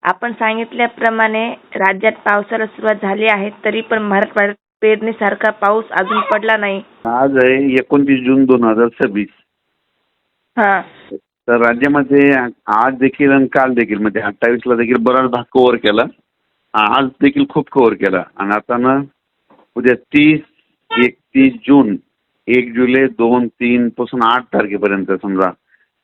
आपण सांगितल्याप्रमाणे राज्यात पावसाला सुरुवात झाली आहे, तरी पण मराठवाड्यात पेरणीसारखा पाऊस अजून पडला नाही. आज आहे 29 जून 2026. हा. तर राज्यामध्ये आज देखील आणि काल देखील म्हणजे 28ला देखील बराच भाग कव्हर केला. आज देखील खूप कव्हर केला आणि आता ना उद्या 30, 31 जून, 1 जुलै, 2, 3 पासून 8 तारखेपर्यंत समजा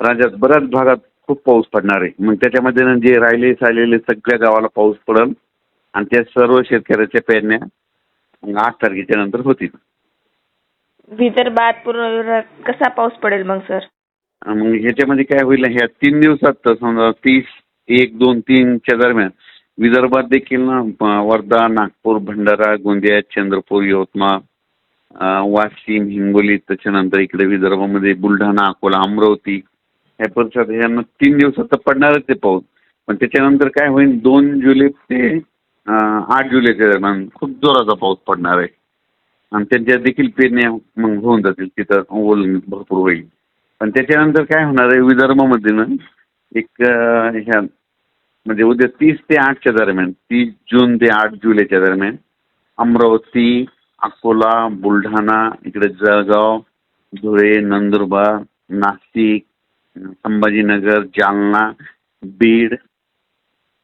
राज्यात बऱ्याच भागात खूप पाऊस पडणार आहे. मग त्याच्यामध्ये ना जे राहिलेले सगळ्या गावाला पाऊस पडेल आणि त्या सर्व शेतकऱ्याच्या पेरण्या 8 तारखेच्या नंतर होतील. विदर्भात पूर्ण विदर्भात कसा पाऊस पडेल मग सर? मग ह्याच्यामध्ये काय होईल ह्या 3 दिवसात तर समजा 30, 1, 2, 3च्या दरम्यान विदर्भात देखील ना वर्धा, नागपूर, भंडारा, गोंदिया, चंद्रपूर, यवतमाळ, वाशिम, हिंगोली, त्याच्यानंतर इकडे विदर्भामध्ये बुलढाणा, अकोला, अमरावती ह्या परिसरात ह्यांना 3 दिवसात तर पडणारच ते पाऊस. पण त्याच्यानंतर काय होईल 2 जुलै ते 8 जुलैच्या दरम्यान खूप जोराचा पाऊस पडणार आहे आणि त्यांच्या देखील पेरण्या मग होऊन जातील, तिथं ओल भरपूर होईल. पण त्याच्यानंतर काय होणार आहे विदर्भामध्ये ना एक ह्या म्हणजे उद्या 30 ते 8च्या दरम्यान, 30 जून ते 8 जुलैच्या दरम्यान अमरावती, अकोला, बुलढाणा, इकडे जळगाव, धुळे, नंदुरबार, नाशिक, संभाजीनगर, जालना, बीड,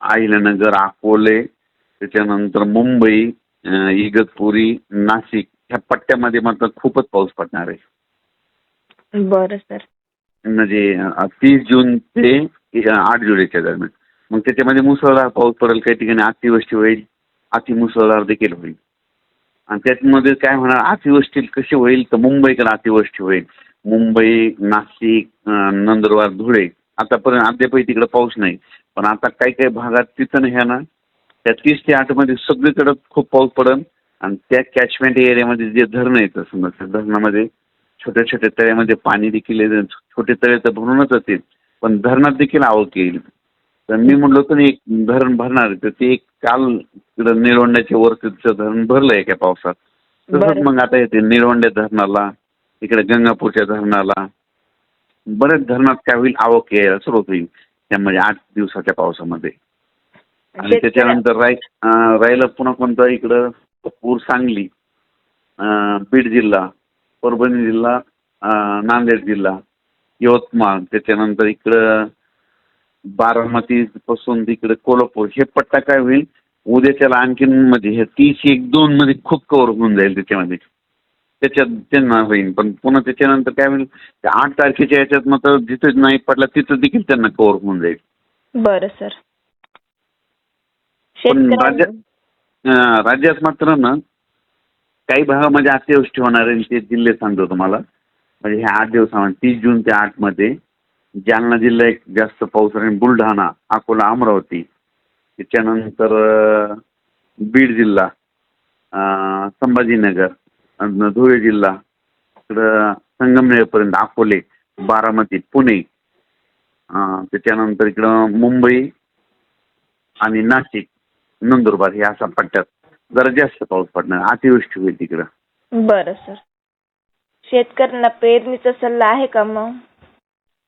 अहिल्यानगर, अकोले, त्याच्यानंतर मुंबई, इगतपुरी, नाशिक ह्या पट्ट्यामध्ये मात्र खूपच पाऊस पडणार आहे. बरं सर. म्हणजे 30 जून ते 8 जुलैच्या दरम्यान. मग त्याच्यामध्ये मुसळधार पाऊस पडेल, काही ठिकाणी अतिवृष्टी होईल, अतिमुसळधार देखील होईल. आणि त्यामध्ये काय होणार अतिवृष्टी कशी होईल तर मुंबईकडे अतिवृष्टी होईल. मुंबई, नाशिक, नंदुरबार, धुळे आतापर्यंत अद्यापही तिकडे पाऊस नाही. पण आता काही काही भागात तिथं ह्या ना त्या 30 ते 8 मध्ये सगळीकडे खूप पाऊस पडेल आणि त्या कॅचमेंट एरियामध्ये जे धरणं येतं समजा त्या धरणामध्ये छोट्या छोट्या तळ्यामध्ये पाणी देखील येईल. छोटे तळे तर भरूनच असतील पण धरणात देखील आवक येईल. तर मी म्हणलो होतं एक धरण भरणार तर ते एक काल तिकडं निळवंड्याच्या वरतीचं धरण भरलं एका पावसात. तसंच मग आता येते निळवंड्या धरणाला, इकडे गंगापूरच्या धरणाला बरेच धरणात काय होईल आवक यायला सुरुवात होईल त्यामध्ये 8 दिवसाच्या पावसामध्ये. आणि त्याच्यानंतर राहिलं पुन्हा कोणतं इकडं पूर सांगली, बीड जिल्हा, परभणी जिल्हा, नांदेड जिल्हा, यवतमाळ, त्याच्यानंतर इकडं बारामती पासून तिकडे कोल्हापूर हे पट्टा काय होईल उद्याच्याला आणखीन म्हणजे हे 30, 1, 2 मध्ये खूप कव्हर होऊन जाईल त्याच्यामध्ये. त्याच्यात त्यांना होईल. पण पुन्हा त्याच्यानंतर काय होईल 8 तारखेच्या याच्यात मात्र जिथे नाही पडला तिथं देखील त्यांना कव्हर होऊन जाईल. बरं सर. पण राज्यात मात्र ना काही भागामध्ये अतिवृष्टी होणार आहे ते जिल्हे सांगतो तुम्हाला. म्हणजे ह्या 8 दिवसामध्ये 30 जून ते 8 मध्ये जालना जिल्हा एक जास्त पाऊस राहील, बुलढाणा, अकोला, अमरावती, त्याच्यानंतर बीड जिल्हा, संभाजीनगर, धुळे जिल्हा, इकडं संगमनेरपर्यंत अकोले, बारामती, पुणे, त्याच्यानंतर इकडं मुंबई आणि नाशिक, नंदुरबार हे अशा पट्ट्यात जरा जास्त पाऊस पडणार, अतिवृष्टी होईल तिकडं. बरं सर. शेतकऱ्यांना पेरणीचा सल्ला आहे का मग?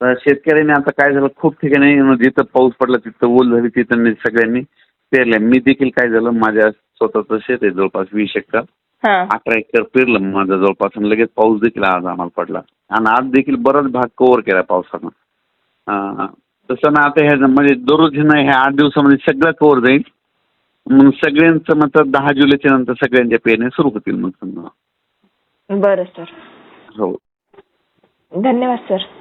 शेतकऱ्यांनी आता काय झालं खूप ठिकाणी जिथं पाऊस पडला तिथं ओल झाली तिथं सगळ्यांनी पेरल्या. मी देखील काय झालं माझ्या स्वतःचं शेत आहे जवळपास 20 एकर, 18 एकर पेरलं माझं जवळपास आणि लगेच पाऊस देखील आज आम्हाला पडला आणि आज देखील बराच भाग कव्हर केला पावसानं. तसं ना आता ह्या म्हणजे दररोज ना ह्या 8 दिवसामध्ये सगळं कव्हर जाईल. मग सगळ्यांचं मात्र 10 जुलैच्या नंतर सगळ्यांच्या पेरण्या सुरू होतील मग समजा. बरं सर. हो. धन्यवाद सर.